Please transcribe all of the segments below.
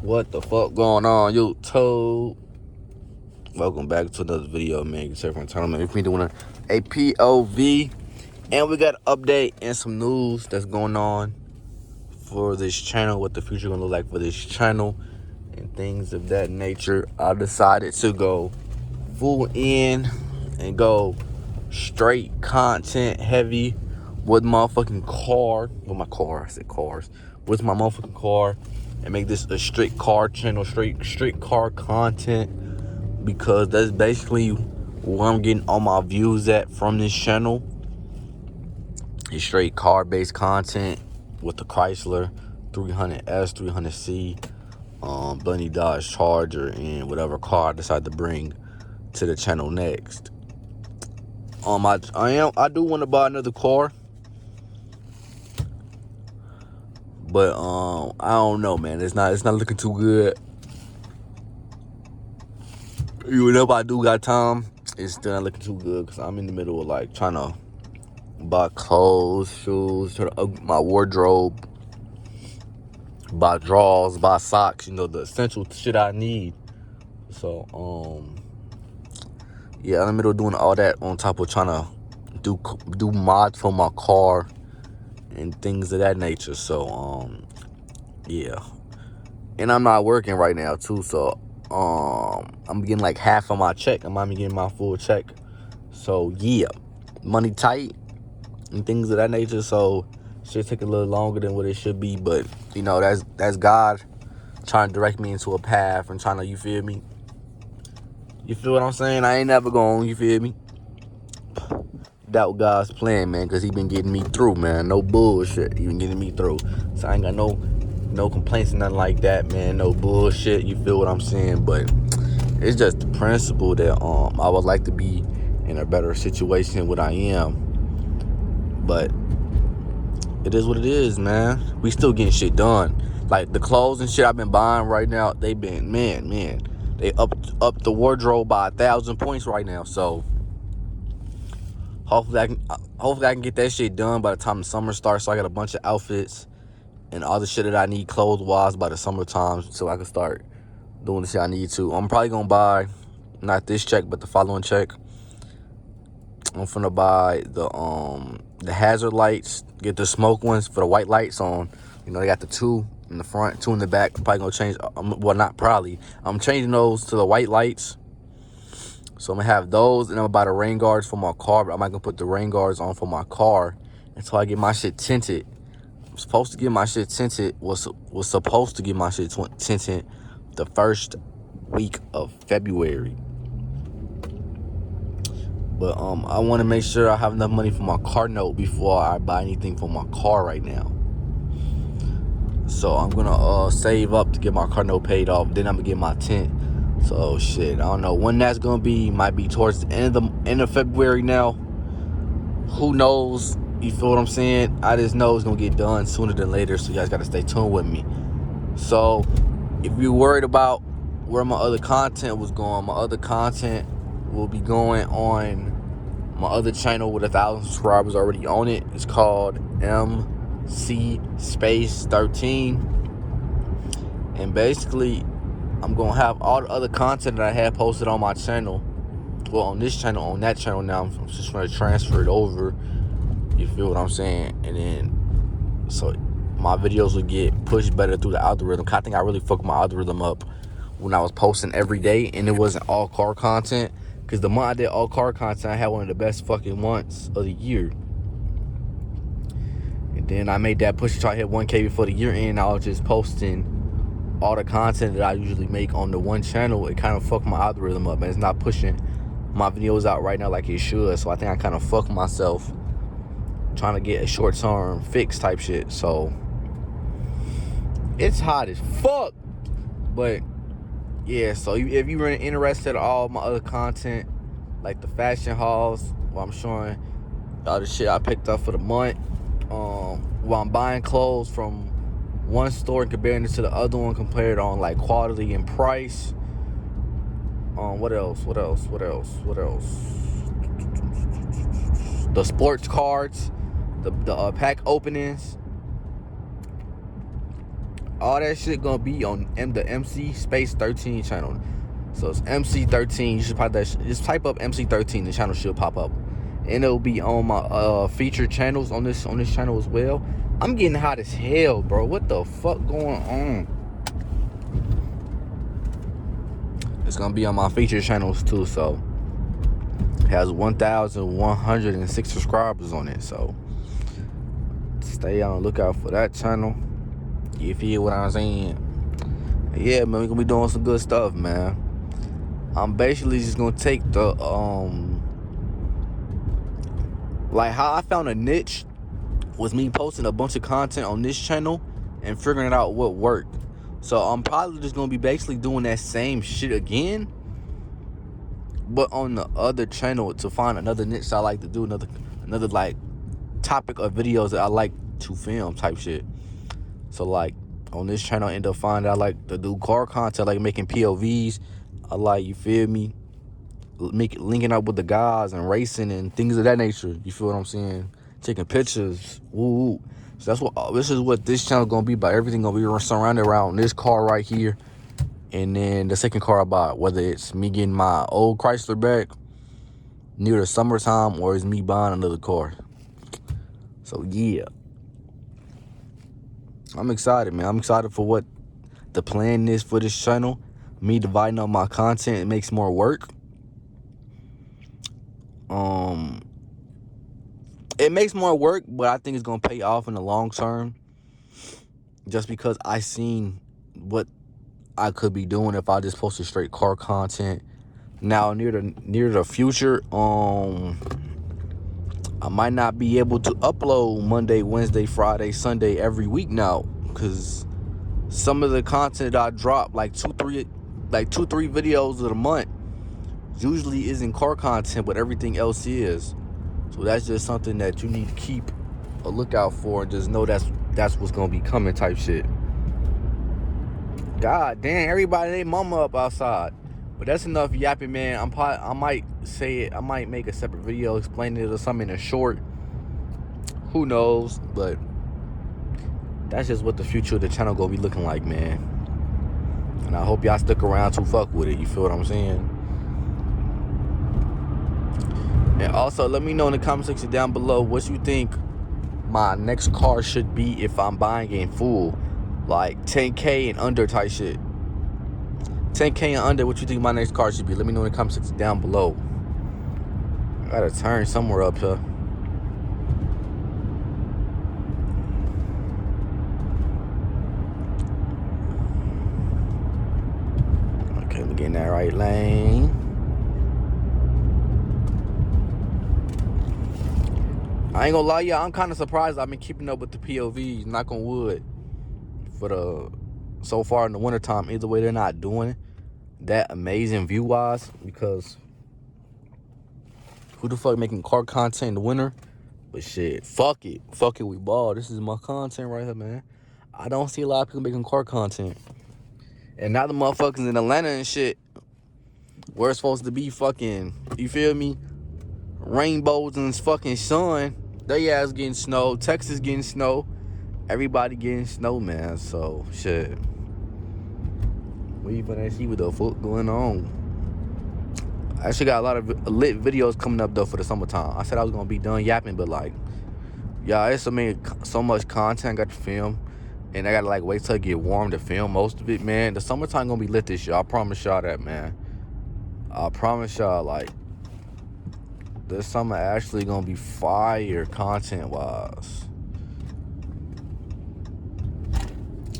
What the fuck going on, YouTube? Welcome back to another video, man. It's from tournament. If we doing a POV, and we got an update and some news that's going on for this channel. What the future gonna look like for this channel and things of that nature. I decided to go full in and go straight content heavy with motherfucking car. With my car, I said cars. With my motherfucking car. And make this a strict car channel, straight car content, because that's basically where I'm getting all my views at from this channel. It's straight car based content with the Chrysler 300S, 300C, Bunny Dodge Charger, and whatever car I decide to bring to the channel next. I do want to buy another car. But I don't know, man. It's not looking too good. Even if I do got time, it's still not looking too good because I'm in the middle of like trying to buy clothes, shoes, try to upgrade my wardrobe, buy drawers, buy socks, the essential shit I need. So yeah, I'm in the middle of doing all that on top of trying to do mods for my car and things of that nature. So yeah. And I'm not working right now too, so I'm getting like half of my check. I'm not even getting my full check. So yeah, money tight and things of that nature. So should take a little longer than what it should be, but that's God trying to direct me into a path and trying to, you feel me? You feel what I'm saying? I ain't never going, you feel me? Doubt God's plan, man, because he been getting me through, man. No bullshit. He been getting me through. So I ain't got no complaints and nothing like that, man. No bullshit. You feel what I'm saying? But it's just the principle that I would like to be in a better situation than what I am. But it is what it is, man. We still getting shit done. Like the clothes and shit I've been buying right now, they been man. They up the wardrobe by 1,000 points right now. So hopefully I can get that shit done by the time the summer starts. So I got a bunch of outfits and all the shit that I need clothes-wise by the summertime, so I can start doing the shit I need to. I'm probably gonna buy, not this check, but the following check. I'm finna buy the hazard lights, get the smoke ones for the white lights on. They got the 2 in the front, 2 in the back. I'm probably gonna change, well, not probably. I'm changing those to the white lights. So I'm gonna have those, and I'm gonna buy the rain guards for my car, but I'm not gonna put the rain guards on for my car until I get my shit tinted. I'm supposed to get my shit tinted, was supposed to get my shit tinted the first week of February. But I want to make sure I have enough money for my car note before I buy anything for my car right now. So I'm gonna save up to get my car note paid off. Then I'm gonna get my tint. So shit, I don't know when that's gonna be. Might be towards the end of February now. Who knows? You feel what I'm saying? I just know it's gonna get done sooner than later. So you guys gotta stay tuned with me. So if you're worried about where my other content was going, my other content will be going on my other channel with 1,000 subscribers already on it. It's called MC Space 13. And basically, I'm going to have all the other content that I had posted on my channel. Well, on this channel, on that channel now. I'm just trying to transfer it over. You feel what I'm saying? And then, so my videos would get pushed better through the algorithm. I think I really fucked my algorithm up when I was posting every day and it wasn't all car content. Because the month I did all car content, I had one of the best fucking months of the year. And then I made that push to try to hit 1K before the year end. I was just posting all the content that I usually make on the one channel. It kind of fucked my algorithm up, and it's not pushing my videos out right now like it should. So I think I kind of fucked myself trying to get a short-term fix type shit. So it's hot as fuck. But yeah, so if you were interested in all my other content, like the fashion hauls, where I'm showing all the shit I picked up for the month, while I'm buying clothes from one store and comparing it to the other one, compared on like quality and price. What else? The sports cards, the pack openings, All that shit gonna be on the MC Space 13 channel. So it's MC13. You should probably just type up MC13. The channel should pop up, and it'll be on my featured channels on this channel as well. I'm getting hot as hell, bro. What the fuck going on? It's gonna be on my featured channels too. So it has 1,106 subscribers on it. So stay on the lookout for that channel. You feel what I'm saying? Yeah, man, we're gonna be doing some good stuff, man. I'm basically just gonna take the like how I found a niche was me posting a bunch of content on this channel and figuring out what worked. So I'm probably just gonna be basically doing that same shit again, but on the other channel to find another niche I like to do, another like topic of videos that I like to film type shit. So like on this channel I end up finding I like to do car content, like making POVs. I like, you feel me, linking up with the guys and racing and things of that nature. You feel what I'm saying? Taking pictures. Woo. So this is what this channel gonna be about. Everything gonna be surrounded around this car right here, and then the second car I bought. Whether it's me getting my old Chrysler back near the summertime, or it's me buying another car. So yeah, I'm excited, man. I'm excited for what the plan is for this channel. Me dividing up my content, it makes more work. It makes more work, but I think it's gonna pay off in the long term. Just because I seen what I could be doing if I just posted straight car content. Now near the future, I might not be able to upload Monday, Wednesday, Friday, Sunday every week now, because some of the content I drop, like two, three videos of the month, usually isn't car content, but everything else is. So that's just something that you need to keep a lookout for, and just know that's what's gonna be coming type shit. God damn, everybody and their mama up outside. But that's enough yapping, man. I might say it. I might make a separate video explaining it or something in a short. Who knows? But that's just what the future of the channel gonna be looking like, man. And I hope y'all stick around to fuck with it. You feel what I'm saying? And also, let me know in the comment section down below what you think my next car should be if I'm buying in full. Like 10K and under type shit. 10K and under, what you think my next car should be? Let me know in the comment section down below. I gotta turn somewhere up here. Okay, we get in that right lane. I ain't gonna lie, y'all, I'm kind of surprised I've been keeping up with the POVs, knock on wood, so far in the wintertime. Either way, they're not doing that amazing view-wise, because who the fuck making car content in the winter? But shit, fuck it, we ball. This is my content right here, man. I don't see a lot of people making car content. And now the motherfuckers in Atlanta and shit, where it's supposed to be fucking, you feel me, rainbows and fucking sun, they ass getting snow. Texas getting snow. Everybody getting snow, man. So shit, we gonna see what the fuck going on. I actually got a lot of lit videos coming up though for the summertime. I said I was gonna be done yapping, but like, yeah, it's so much content I got to film, and I gotta like wait till it get warm to film most of it, man. The summertime gonna be lit this year. I promise y'all that, man. I promise y'all, like, this summer actually gonna be fire content wise.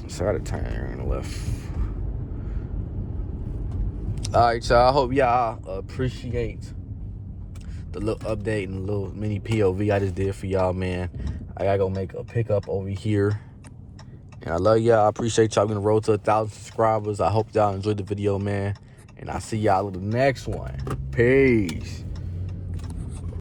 So I gotta turn here on the left. Alright, y'all. I hope y'all appreciate the little update and little mini POV I just did for y'all, man. I gotta go make a pickup over here. And I love y'all. I appreciate y'all. Gonna roll to 1,000 subscribers. I hope y'all enjoyed the video, man. And I'll see y'all in the next one. Peace.